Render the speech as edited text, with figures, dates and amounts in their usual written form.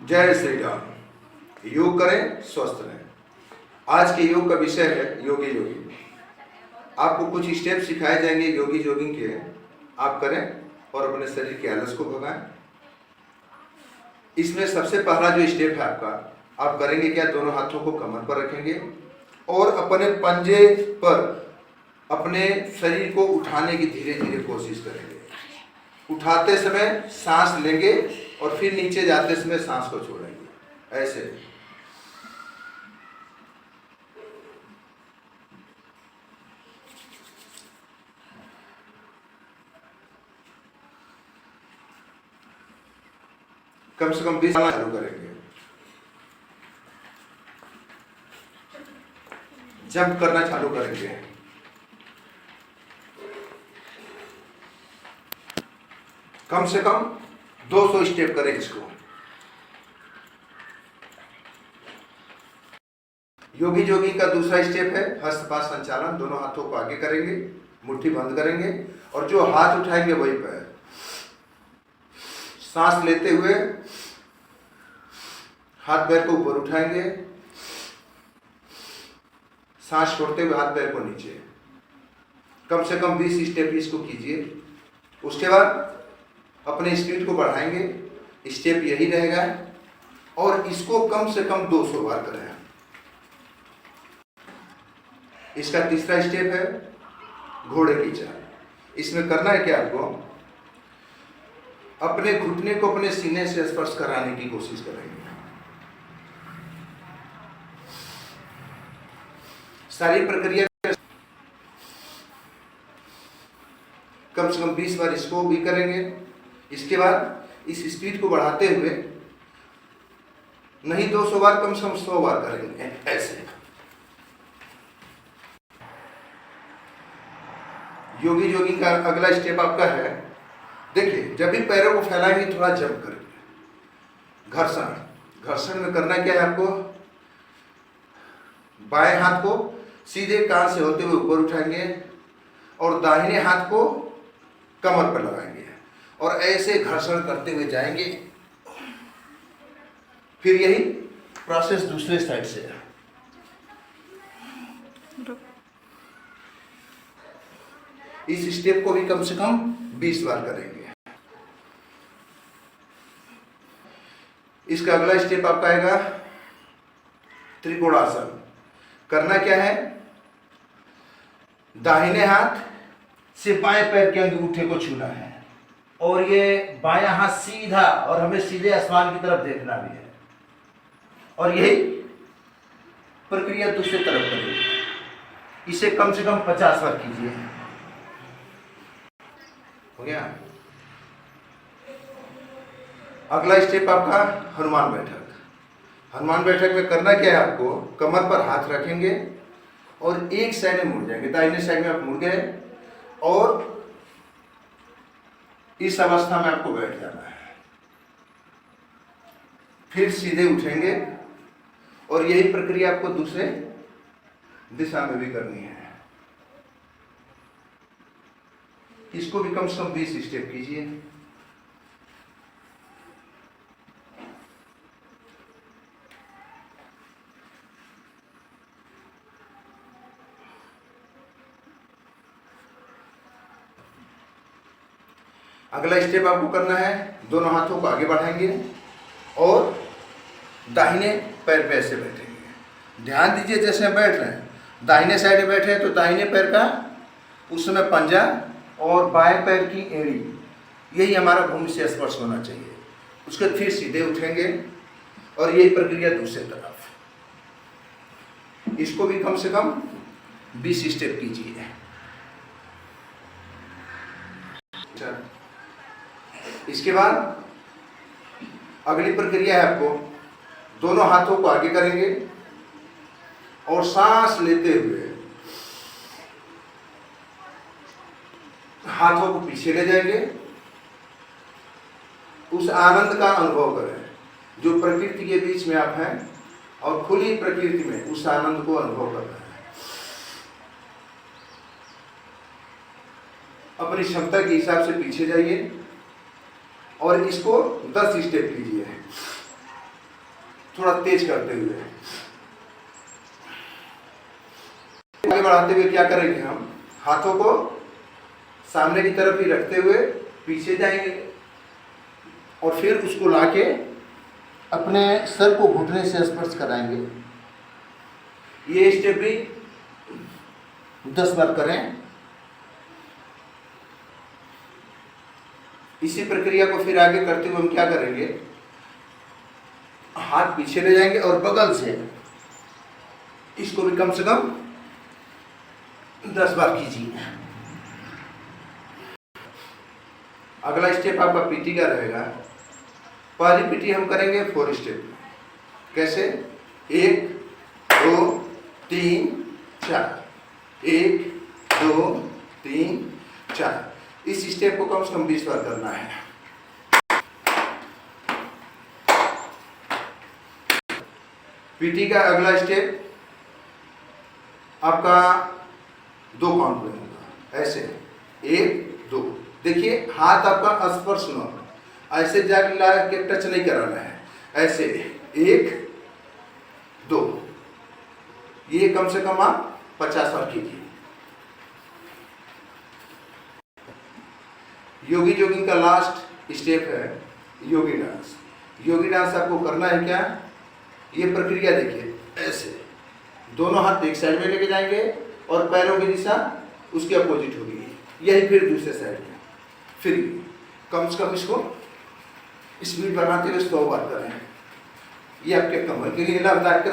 जय श्री राम। योग करें, स्वस्थ रहें। आज के योग का विषय है योगी जोगिंग। आपको कुछ स्टेप सिखाए जाएंगे योगी जोगिंग के, आप करें और अपने शरीर के आलस को भगाएं। इसमें सबसे पहला जो स्टेप है आपका, आप करेंगे क्या, दोनों हाथों को कमर पर रखेंगे और अपने पंजे पर अपने शरीर को उठाने की धीरे धीरे कोशिश करेंगे। उठाते समय सांस लेंगे और फिर नीचे जाते समय सांस को छोड़ेंगे, ऐसे। कम से कम 20 बार चालू करेंगे। जंप करना चालू करेंगे। कम से कम 200 स्टेप करें इसको। योगी जोगिंग का दूसरा स्टेप है हस्तपाद संचालन। दोनों हाथों को आगे करेंगे, मुट्ठी बंद करेंगे और जो हाथ उठाएंगे वही पैर। सांस लेते हुए हाथ पैर को ऊपर उठाएंगे, सांस छोड़ते हुए हाथ पैर को नीचे। कम से कम 20 स्टेप इसको कीजिए। उसके बाद अपने स्पीड को बढ़ाएंगे। स्टेप यही रहेगा और इसको कम से कम 200 बार करें। इसका तीसरा स्टेप है घोड़े की चाल। इसमें करना है क्या, आपको अपने घुटने को अपने सीने से स्पर्श कराने की कोशिश करेंगे। सारी प्रक्रिया कम से कम 20 बार इसको भी करेंगे। इसके बाद इस स्पीड को बढ़ाते हुए नहीं 200 बार, कम से कम 100 बार करेंगे, ऐसे। योगी जोगिंग का अगला स्टेप आपका है, देखिए, जब भी पैरों को फैलाएंगे थोड़ा जंप करेंगे। घर्षण। घर्षण में करना क्या है आपको, बाएं हाथ को सीधे कान से होते हुए ऊपर उठाएंगे और दाहिने हाथ को कमर पर लगाएंगे और ऐसे घर्षण करते हुए जाएंगे। फिर यही प्रोसेस दूसरे साइड से है। इस स्टेप को भी कम से कम 20 बार करेंगे। इसका अगला स्टेप आपका आएगा त्रिकोणासन। करना क्या है, दाहिने हाथ से बाएं पैर के अंगूठे को छूना है और ये बायां हाथ सीधा और हमें सीधे आसमान की तरफ देखना भी है और यही प्रक्रिया दूसरी तरफ करेंगे। इसे कम से कम 50 बार कीजिए। हो गया। अगला स्टेप आपका हनुमान बैठक। हनुमान बैठक में करना क्या है, आपको कमर पर हाथ रखेंगे और एक साइड में मुड़ जाएंगे। दाहिने साइड में आप मुड़ गए और इस अवस्था में आपको बैठ जाना है। फिर सीधे उठेंगे और यही प्रक्रिया आपको दूसरे दिशा में भी करनी है। इसको भी कम से कम 20 स्टेप कीजिए। अगला स्टेप आपको करना है, दोनों हाथों को आगे बढ़ाएंगे और दाहिने पैर पे ऐसे बैठेंगे। ध्यान दीजिए, जैसे हम बैठ रहे हैं, दाहिने साइड में बैठे हैं तो दाहिने पैर का उस समय पंजा और बाएं पैर की एड़ी, यही हमारा भूमि से स्पर्श होना चाहिए। उसके फिर सीधे उठेंगे और यही प्रक्रिया दूसरी तरफ। इसको भी कम से कम 20 स्टेप कीजिए। इसके बाद अगली प्रक्रिया है, आपको दोनों हाथों को आगे करेंगे और सांस लेते हुए हाथों को पीछे ले जाएंगे। उस आनंद का अनुभव करें जो प्रकृति के बीच में आप हैं और खुली प्रकृति में उस आनंद को अनुभव करना है। अपनी क्षमता के हिसाब से पीछे जाइए और इसको 10 स्टेप कीजिए। थोड़ा तेज करते हुए। आगे बढ़ाते हुए क्या करेंगे, हम हाथों को सामने की तरफ ही रखते हुए पीछे जाएंगे और फिर उसको लाके अपने सर को घुटने से स्पर्श कराएंगे। ये स्टेप भी 10 बार करें। इसी प्रक्रिया को फिर आगे करते हुए हम क्या करेंगे, हाथ पीछे ले जाएंगे और बगल से इसको भी कम से कम 10 बार कीजिए। अगला स्टेप आपका पीटी का रहेगा। पहली पीटी हम करेंगे 4 स्टेप। कैसे, 1 2 3 4, 1 2 3 4। इस स्टेप को कम से कम 20 बार करना है। पीटी का अगला स्टेप आपका 2 काउंट में होगा। ऐसे 1 2, देखिए हाथ आपका स्पर्श न हो, ऐसे जाके के टच नहीं कराना है। ऐसे 1 2, ये कम से कम आप 50 बार कीजिए। योगी जोगिंग का लास्ट स्टेप है योगी डांस। योगी डांस आपको करना है क्या, ये प्रक्रिया देखिए। ऐसे दोनों हाथ एक साइड में लेके जाएंगे और पैरों की दिशा उसके अपोजिट होगी। यही फिर दूसरे साइड में, फिर कम से कम इसको स्पीड बनाते हुए 100 बार करें। ये आपके कमर के लिए लाभदायक है।